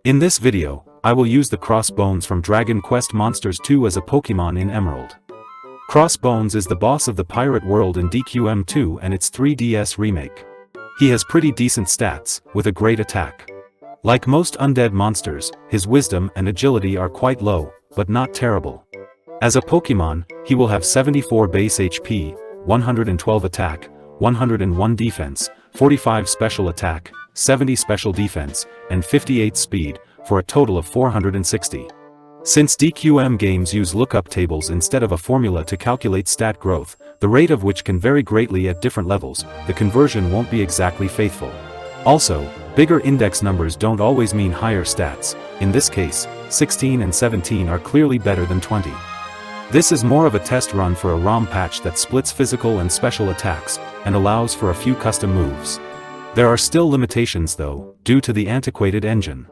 In this video, I will use the Crossbones from Dragon Quest Monsters 2 as a Pokémon in Emerald. Crossbones is the boss of the pirate world in DQM2 and its 3DS remake. He has pretty decent stats, with a great attack. Like most undead monsters, his wisdom and agility are quite low, but not terrible. As a Pokémon, he will have 74 base HP, 112 attack, 101 defense, 45 special attack, 70 special defense, and 58 speed, for a total of 460. Since DQM games use lookup tables instead of a formula to calculate stat growth, the rate of which can vary greatly at different levels, the conversion won't be exactly faithful. Also, bigger index numbers don't always mean higher stats. In this case, 16 and 17 are clearly better than 20. This is more of a test run for a ROM patch that splits physical and special attacks, and allows for a few custom moves. There are still limitations though, due to the antiquated engine.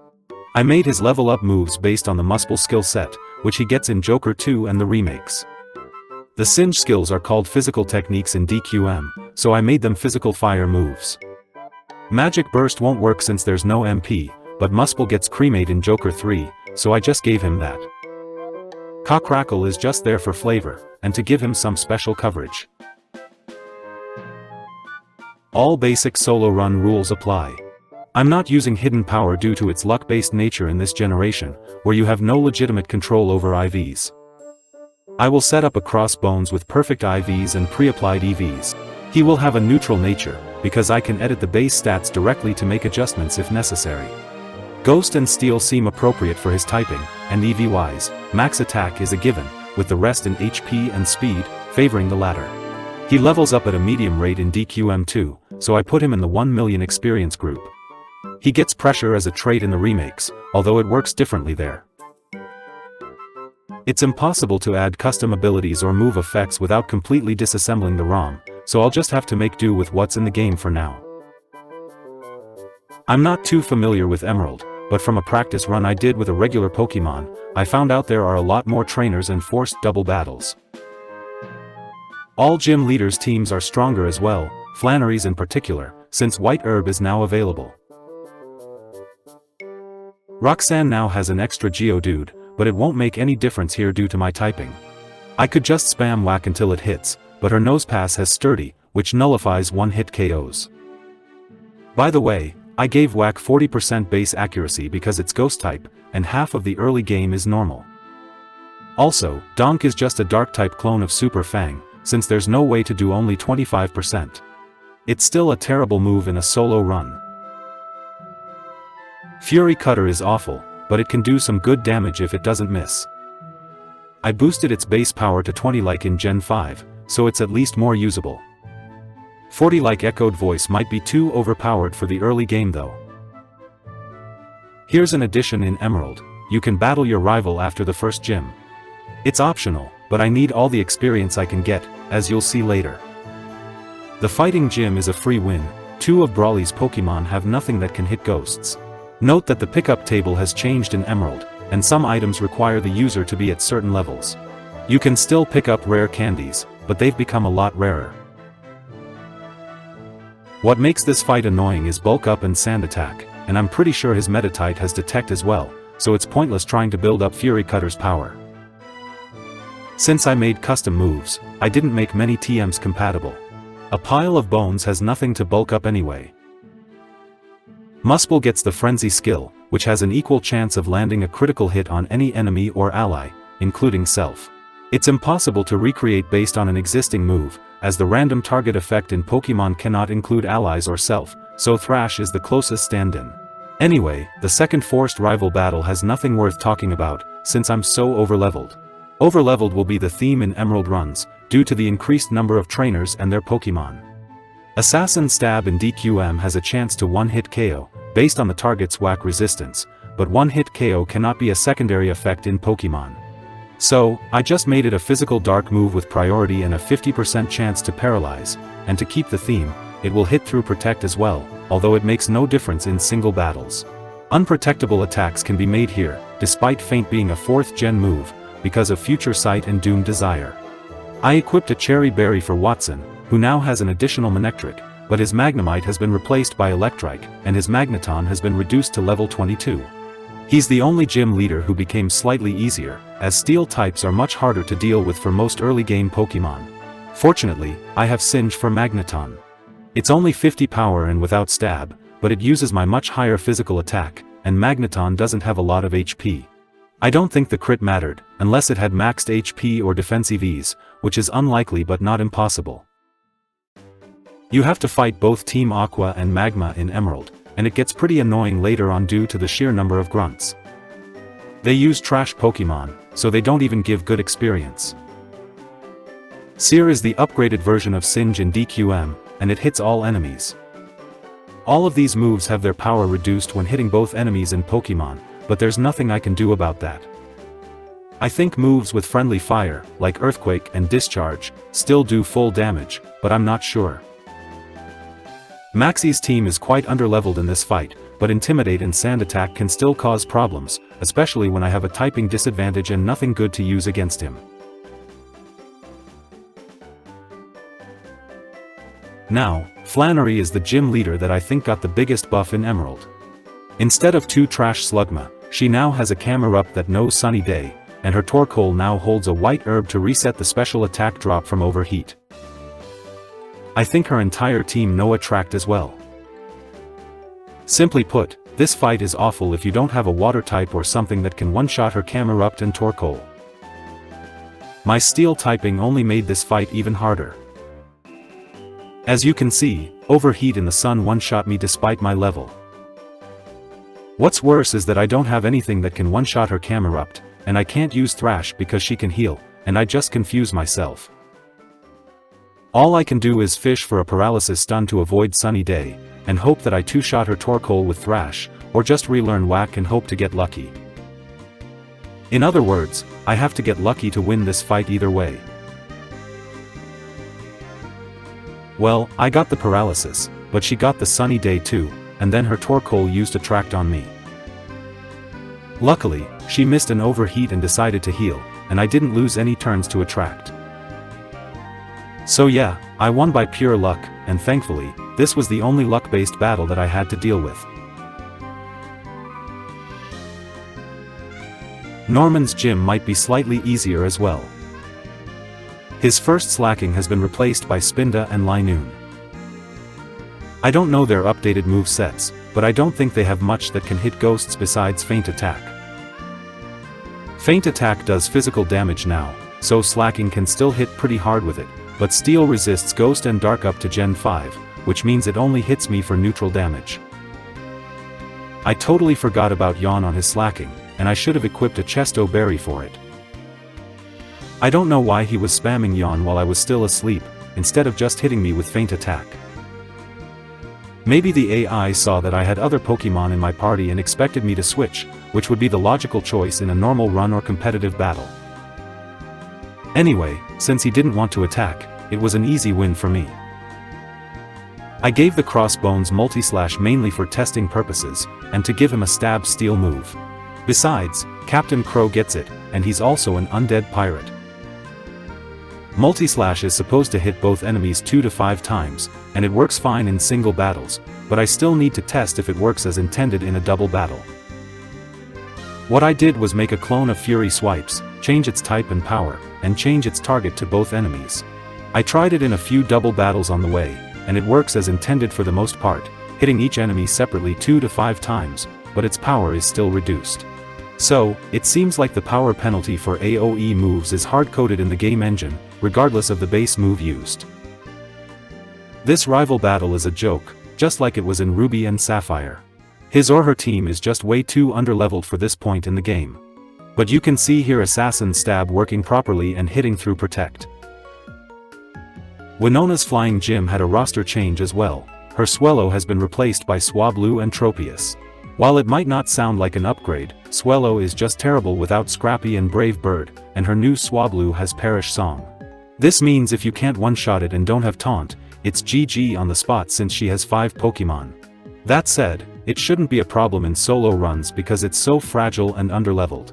I made his level up moves based on the Muspel skill set, which he gets in Joker 2 and the remakes. The Singe skills are called physical techniques in DQM, so I made them physical fire moves. Magic Burst won't work since there's no MP, but Muspel gets cremate in Joker 3, so I just gave him that. Cockrackle is just there for flavor, and to give him some special coverage. All basic solo run rules apply. I'm not using hidden power due to its luck-based nature in this generation, where you have no legitimate control over IVs. I will set up a Crossbones with perfect IVs and pre-applied EVs. He will have a neutral nature, because I can edit the base stats directly to make adjustments if necessary. Ghost and Steel seem appropriate for his typing, and EV-wise, max attack is a given, with the rest in HP and speed, favoring the latter. He levels up at a medium rate in DQM2, so I put him in the 1 million experience group. He gets pressure as a trait in the remakes, although it works differently there. It's impossible to add custom abilities or move effects without completely disassembling the ROM, so I'll just have to make do with what's in the game for now. I'm not too familiar with Emerald, but from a practice run I did with a regular Pokémon, I found out there are a lot more trainers and forced double battles. All gym leaders' teams are stronger as well, Flannery's in particular, since White Herb is now available. Roxanne now has an extra Geodude, but it won't make any difference here due to my typing. I could just spam whack until it hits, but her Nosepass has Sturdy, which nullifies one-hit KOs. By the way, I gave whack 40% base accuracy because it's Ghost type, and half of the early game is normal. Also, Donk is just a Dark-type clone of Super Fang, since there's no way to do only 25%. It's still a terrible move in a solo run. Fury Cutter is awful, but it can do some good damage if it doesn't miss. I boosted its base power to 20 like in Gen 5, so it's at least more usable. 40 like Echoed Voice might be too overpowered for the early game though. Here's an addition in Emerald: you can battle your rival after the first gym. It's optional, but I need all the experience I can get, as you'll see later. The fighting gym is a free win. 2 of Brawly's Pokémon have nothing that can hit ghosts. Note that the pickup table has changed in Emerald, and some items require the user to be at certain levels. You can still pick up rare candies, but they've become a lot rarer. What makes this fight annoying is Bulk Up and Sand Attack, and I'm pretty sure his Metatite has Detect as well, so it's pointless trying to build up Fury Cutter's power. Since I made custom moves, I didn't make many TMs compatible. A Pile of Bones has nothing to bulk up anyway. Muspel gets the Frenzy skill, which has an equal chance of landing a critical hit on any enemy or ally, including self. It's impossible to recreate based on an existing move, as the random target effect in Pokémon cannot include allies or self, so Thrash is the closest stand-in. Anyway, the second forced rival battle has nothing worth talking about, since I'm so overleveled. Overleveled will be the theme in Emerald runs, due to the increased number of trainers and their Pokémon. Assassin Stab in DQM has a chance to one-hit KO, based on the target's whack resistance, but one-hit KO cannot be a secondary effect in Pokémon. So, I just made it a physical dark move with priority and a 50% chance to paralyze, and to keep the theme, it will hit through Protect as well, although it makes no difference in single battles. Unprotectable attacks can be made here, despite Feint being a 4th gen move, because of Future Sight and Doom Desire. I equipped a Cherry Berry for Watson, who now has an additional Manectric, but his Magnemite has been replaced by Electrike, and his Magneton has been reduced to level 22. He's the only gym leader who became slightly easier, as steel types are much harder to deal with for most early game Pokémon. Fortunately, I have Singe for Magneton. It's only 50 power and without stab, but it uses my much higher physical attack, and Magneton doesn't have a lot of HP. I don't think the crit mattered, unless it had maxed HP or defensive ease, which is unlikely but not impossible. You have to fight both Team Aqua and Magma in Emerald, and it gets pretty annoying later on due to the sheer number of grunts. They use trash Pokémon, so they don't even give good experience. Seer is the upgraded version of Singe in DQM, and it hits all enemies. All of these moves have their power reduced when hitting both enemies and Pokémon, but there's nothing I can do about that. I think moves with friendly fire, like Earthquake and Discharge, still do full damage, but I'm not sure. Maxie's team is quite underleveled in this fight, but Intimidate and Sand Attack can still cause problems, especially when I have a typing disadvantage and nothing good to use against him. Now, Flannery is the gym leader that I think got the biggest buff in Emerald. Instead of 2 Trash Slugma, she now has a Camerupt that knows Sunny Day, and her Torkoal now holds a white herb to reset the special attack drop from Overheat. I think her entire team know Attract as well. Simply put, this fight is awful if you don't have a water type or something that can one-shot her Camerupt and Torkoal. My steel typing only made this fight even harder. As you can see, Overheat in the sun one-shot me despite my level. What's worse is that I don't have anything that can one-shot her Camerupt, and I can't use Thrash because she can heal, and I just confuse myself. All I can do is fish for a paralysis stun to avoid Sunny Day, and hope that I two-shot her Torkoal with Thrash, or just relearn Whack and hope to get lucky. In other words, I have to get lucky to win this fight either way. Well, I got the paralysis, but she got the Sunny Day too, and then her Torkoal used Attract on me. Luckily, she missed an Overheat and decided to heal, and I didn't lose any turns to Attract. So yeah, I won by pure luck, and thankfully, this was the only luck-based battle that I had to deal with. Norman's gym might be slightly easier as well. His first Slacking has been replaced by Spinda and Linoon. I don't know their updated move sets, but I don't think they have much that can hit ghosts besides Feint Attack. Feint Attack does physical damage now, so Slacking can still hit pretty hard with it, but Steel resists Ghost and Dark up to Gen 5, which means it only hits me for neutral damage. I totally forgot about Yawn on his Slacking, and I should have equipped a Chesto Berry for it. I don't know why he was spamming Yawn while I was still asleep, instead of just hitting me with Feint Attack. Maybe the AI saw that I had other Pokémon in my party and expected me to switch, which would be the logical choice in a normal run or competitive battle. Anyway, since he didn't want to attack, it was an easy win for me. I gave the Crossbones Multi-Slash mainly for testing purposes, and to give him a stab steel move. Besides, Captain Crow gets it, and he's also an undead pirate. Multi-Slash is supposed to hit both enemies 2 to 5 times, and it works fine in single battles, but I still need to test if it works as intended in a double battle. What I did was make a clone of Fury Swipes, change its type and power, and change its target to both enemies. I tried it in a few double battles on the way, and it works as intended for the most part, hitting each enemy separately 2 to 5 times, but its power is still reduced. So, it seems like the power penalty for AoE moves is hard-coded in the game engine, regardless of the base move used. This rival battle is a joke, just like it was in Ruby and Sapphire. His or her team is just way too underleveled for this point in the game. But you can see here Assassin Stab working properly and hitting through Protect. Winona's Flying Gym had a roster change as well. Her Swellow has been replaced by Swablu and Tropius. While it might not sound like an upgrade, Swellow is just terrible without Scrappy and Brave Bird, and her new Swablu has Perish Song. This means if you can't one-shot it and don't have Taunt, it's GG on the spot since she has 5 Pokémon. That said, it shouldn't be a problem in solo runs because it's so fragile and underleveled.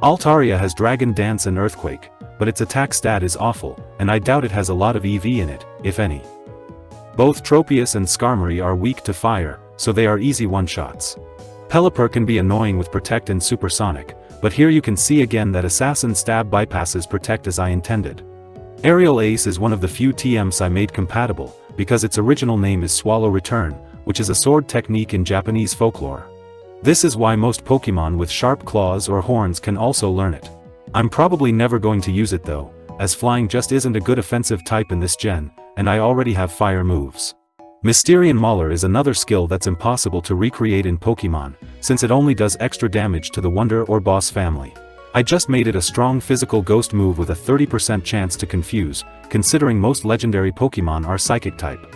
Altaria has Dragon Dance and Earthquake, but its attack stat is awful, and I doubt it has a lot of EV in it, if any. Both Tropius and Skarmory are weak to fire, so they are easy one-shots. Pelipper can be annoying with Protect and Supersonic, but here you can see again that Assassin Stab bypasses Protect as I intended. Aerial Ace is one of the few TMs I made compatible, because its original name is Swallow Return, which is a sword technique in Japanese folklore. This is why most Pokémon with sharp claws or horns can also learn it. I'm probably never going to use it though, as flying just isn't a good offensive type in this gen, and I already have fire moves. Mysterian Mauler is another skill that's impossible to recreate in Pokémon, since it only does extra damage to the Wonder or Boss family. I just made it a strong physical ghost move with a 30% chance to confuse, considering most legendary Pokémon are psychic type.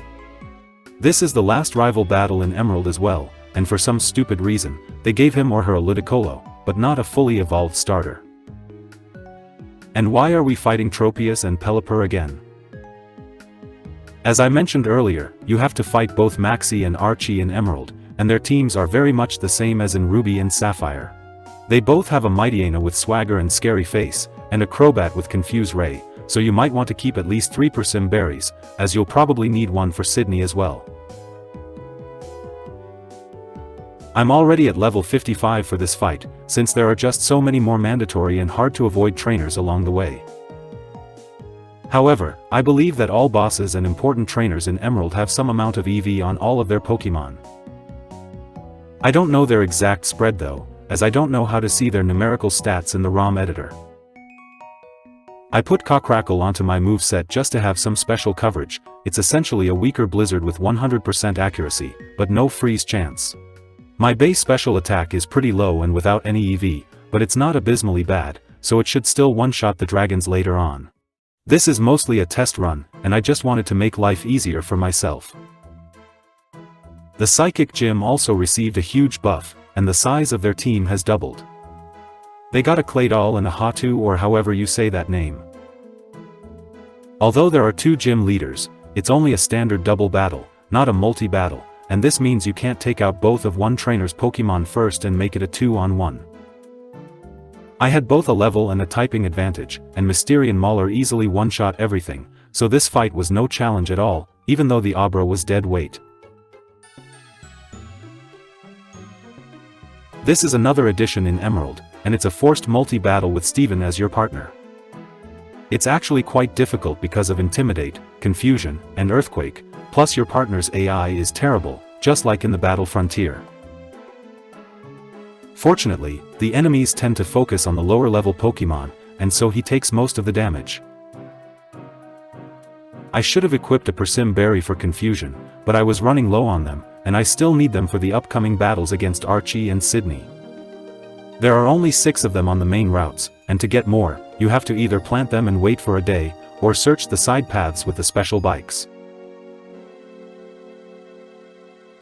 This is the last rival battle in Emerald as well, and for some stupid reason, they gave him or her a Ludicolo, but not a fully evolved starter. And why are we fighting Tropius and Pelipper again? As I mentioned earlier, you have to fight both Maxie and Archie in Emerald, and their teams are very much the same as in Ruby and Sapphire. They both have a Mightyena with Swagger and Scary Face, and a Crobat with Confuse Ray, so you might want to keep at least 3 Persim Berries, as you'll probably need one for Sydney as well. I'm already at level 55 for this fight, since there are just so many more mandatory and hard to avoid trainers along the way. However, I believe that all bosses and important trainers in Emerald have some amount of EV on all of their Pokémon. I don't know their exact spread though, as I don't know how to see their numerical stats in the ROM editor. I put Cockrackle onto my moveset just to have some special coverage. It's essentially a weaker Blizzard with 100% accuracy, but no freeze chance. My base special attack is pretty low and without any EV, but it's not abysmally bad, so it should still one-shot the dragons later on. This is mostly a test run, and I just wanted to make life easier for myself. The Psychic Gym also received a huge buff, and the size of their team has doubled. They got a Claydol and a Hatu, or however you say that name. Although there are 2 gym leaders, it's only a standard double battle, not a multi-battle, and this means you can't take out both of one trainer's Pokémon first and make it a 2-on-1. I had both a level and a typing advantage, and Mysterian Mauler easily one-shot everything, so this fight was no challenge at all, even though the Abra was dead weight. This is another addition in Emerald, and it's a forced multi-battle with Steven as your partner. It's actually quite difficult because of Intimidate, Confusion, and Earthquake, plus your partner's AI is terrible, just like in the Battle Frontier. Fortunately, the enemies tend to focus on the lower level Pokémon, and so he takes most of the damage. I should have equipped a Persim Berry for Confusion, but I was running low on them, and I still need them for the upcoming battles against Archie and Sydney. There are only 6 of them on the main routes, and to get more, you have to either plant them and wait for a day, or search the side paths with the special bikes.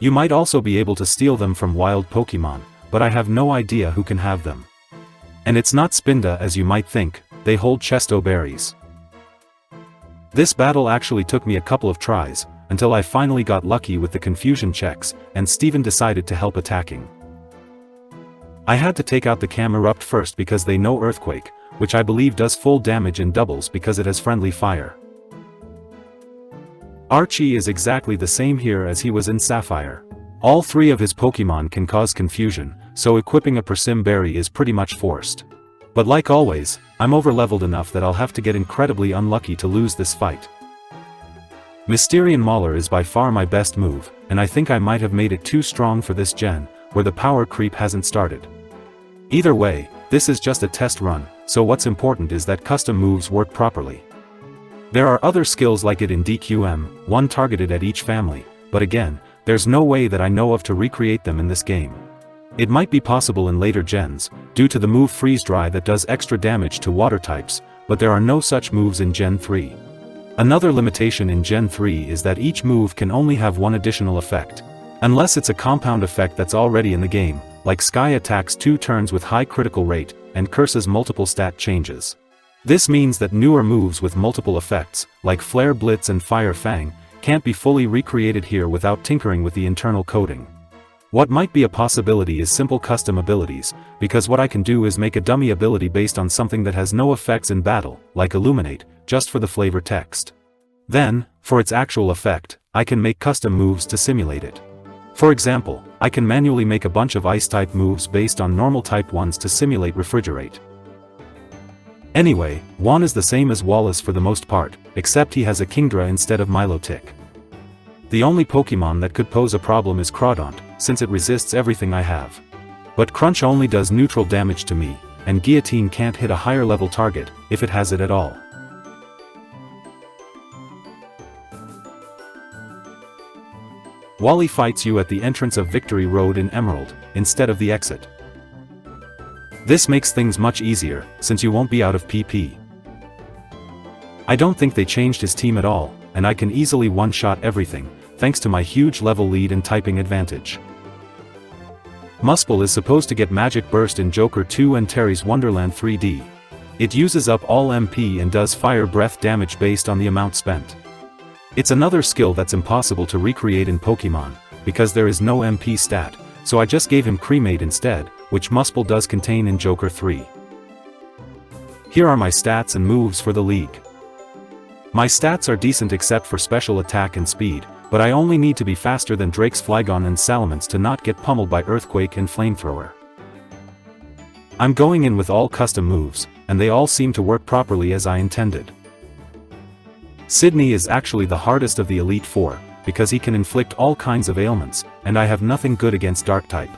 You might also be able to steal them from wild Pokémon, but I have no idea who can have them. And it's not Spinda as you might think, they hold Chesto Berries. This battle actually took me a couple of tries, until I finally got lucky with the confusion checks, and Steven decided to help attacking. I had to take out the Camerupt first because they know Earthquake, which I believe does full damage in doubles because it has friendly fire. Archie is exactly the same here as he was in Sapphire. All 3 of his Pokémon can cause confusion, so equipping a Persim Berry is pretty much forced. But like always, I'm overleveled enough that I'll have to get incredibly unlucky to lose this fight. Mysterian Mauler is by far my best move, and I think I might have made it too strong for this gen, where the power creep hasn't started. Either way, this is just a test run, so what's important is that custom moves work properly. There are other skills like it in DQM, one targeted at each family, but again, there's no way that I know of to recreate them in this game. It might be possible in later gens, due to the move Freeze Dry that does extra damage to water types, but there are no such moves in Gen 3. Another limitation in Gen 3 is that each move can only have one additional effect. Unless it's a compound effect that's already in the game, like Sky attacks 2 turns with high critical rate, and curses multiple stat changes. This means that newer moves with multiple effects, like Flare Blitz and Fire Fang, can't be fully recreated here without tinkering with the internal coding. What might be a possibility is simple custom abilities, because what I can do is make a dummy ability based on something that has no effects in battle, like Illuminate, just for the flavor text. Then, for its actual effect, I can make custom moves to simulate it. For example, I can manually make a bunch of Ice-type moves based on normal type ones to simulate Refrigerate. Anyway, Juan is the same as Wallace for the most part, except he has a Kingdra instead of Milotic. The only Pokémon that could pose a problem is Crawdaunt, since it resists everything I have. But Crunch only does neutral damage to me, and Guillotine can't hit a higher level target, if it has it at all. Wally fights you at the entrance of Victory Road in Emerald, instead of the exit. This makes things much easier, since you won't be out of PP. I don't think they changed his team at all, and I can easily one-shot everything, thanks to my huge level lead and typing advantage. Muspel is supposed to get Magic Burst in Joker 2 and Terry's Wonderland 3D. It uses up all MP and does Fire Breath damage based on the amount spent. It's another skill that's impossible to recreate in Pokémon, because there is no MP stat, so I just gave him Cremate instead, which Muspel does contain in Joker 3. Here are my stats and moves for the league. My stats are decent except for special attack and speed, but I only need to be faster than Drake's Flygon and Salamence to not get pummeled by Earthquake and Flamethrower. I'm going in with all custom moves, and they all seem to work properly as I intended. Sydney is actually the hardest of the Elite Four, because he can inflict all kinds of ailments, and I have nothing good against Dark-type.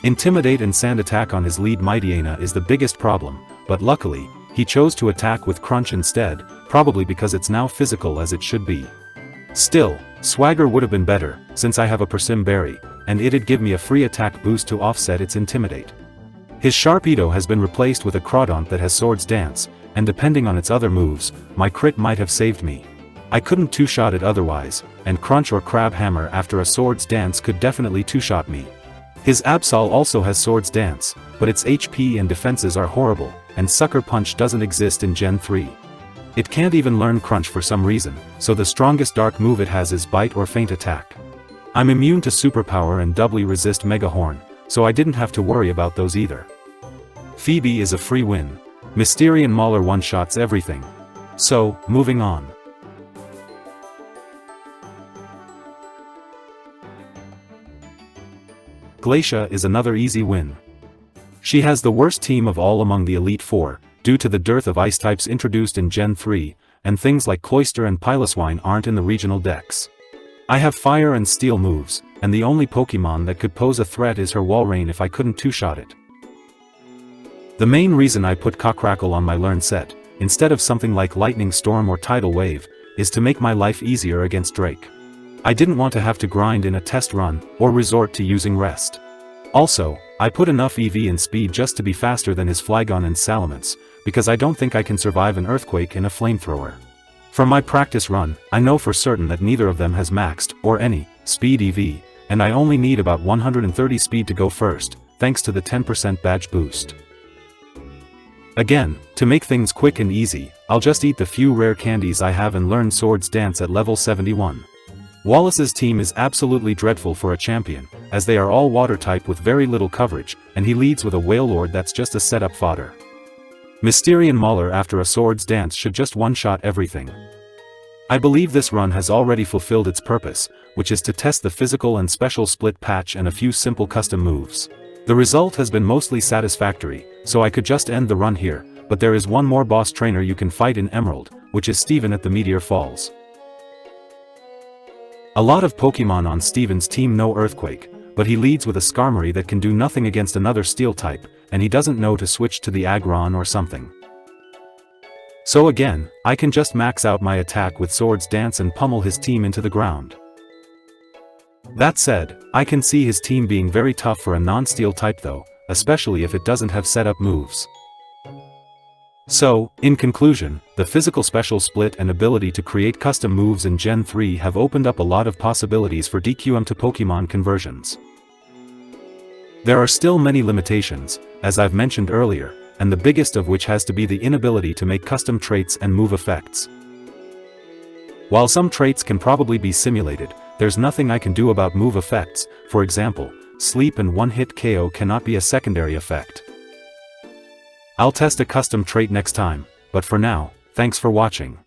Intimidate and Sand Attack on his lead Mightyena is the biggest problem, but luckily, he chose to attack with Crunch instead, probably because it's now physical as it should be. Still, Swagger would have been better, since I have a Persim Berry, and it'd give me a free attack boost to offset its Intimidate. His Sharpedo has been replaced with a Crawdaunt that has Swords Dance, and depending on its other moves, my crit might have saved me. I couldn't two-shot it otherwise, and Crunch or Crab Hammer after a Swords Dance could definitely two-shot me. His Absol also has Swords Dance, but its HP and defenses are horrible, and Sucker Punch doesn't exist in Gen 3. It can't even learn Crunch for some reason, so the strongest dark move it has is Bite or Feint Attack. I'm immune to Superpower and doubly resist Mega Horn, so I didn't have to worry about those either. Phoebe is a free win. Mysterian Mauler one-shots everything. So, moving on. Glacia is another easy win. She has the worst team of all among the Elite Four, due to the dearth of ice types introduced in Gen 3, and things like Cloyster and Piloswine aren't in the regional decks. I have fire and steel moves, and the only Pokémon that could pose a threat is her Walrein if I couldn't two-shot it. The main reason I put Cockrackle on my learn set, instead of something like Lightning Storm or Tidal Wave, is to make my life easier against Drake. I didn't want to have to grind in a test run, or resort to using Rest. Also, I put enough EV and speed just to be faster than his Flygon and Salamence, because I don't think I can survive an Earthquake and a Flamethrower. From my practice run, I know for certain that neither of them has maxed, or any, speed EV, and I only need about 130 speed to go first, thanks to the 10% badge boost. Again, to make things quick and easy, I'll just eat the few rare candies I have and learn Swords Dance at level 71. Wallace's team is absolutely dreadful for a champion, as they are all water type with very little coverage, and he leads with a Wailord that's just a setup fodder. Mysterian Mauler after a Swords Dance should just one-shot everything. I believe this run has already fulfilled its purpose, which is to test the physical and special split patch and a few simple custom moves. The result has been mostly satisfactory, so I could just end the run here, but there is one more boss trainer you can fight in Emerald, which is Steven at the Meteor Falls. A lot of Pokémon on Steven's team know Earthquake, but he leads with a Skarmory that can do nothing against another Steel type, and he doesn't know to switch to the Aggron or something. So again, I can just max out my attack with Swords Dance and pummel his team into the ground. That said, I can see his team being very tough for a non-Steel type though, especially if it doesn't have setup moves. So, in conclusion, the physical special split and ability to create custom moves in Gen 3 have opened up a lot of possibilities for DQM to Pokémon conversions. There are still many limitations, as I've mentioned earlier, and the biggest of which has to be the inability to make custom traits and move effects. While some traits can probably be simulated, there's nothing I can do about move effects. For example, Sleep and one-hit KO cannot be a secondary effect. I'll test a custom trait next time, but for now, thanks for watching.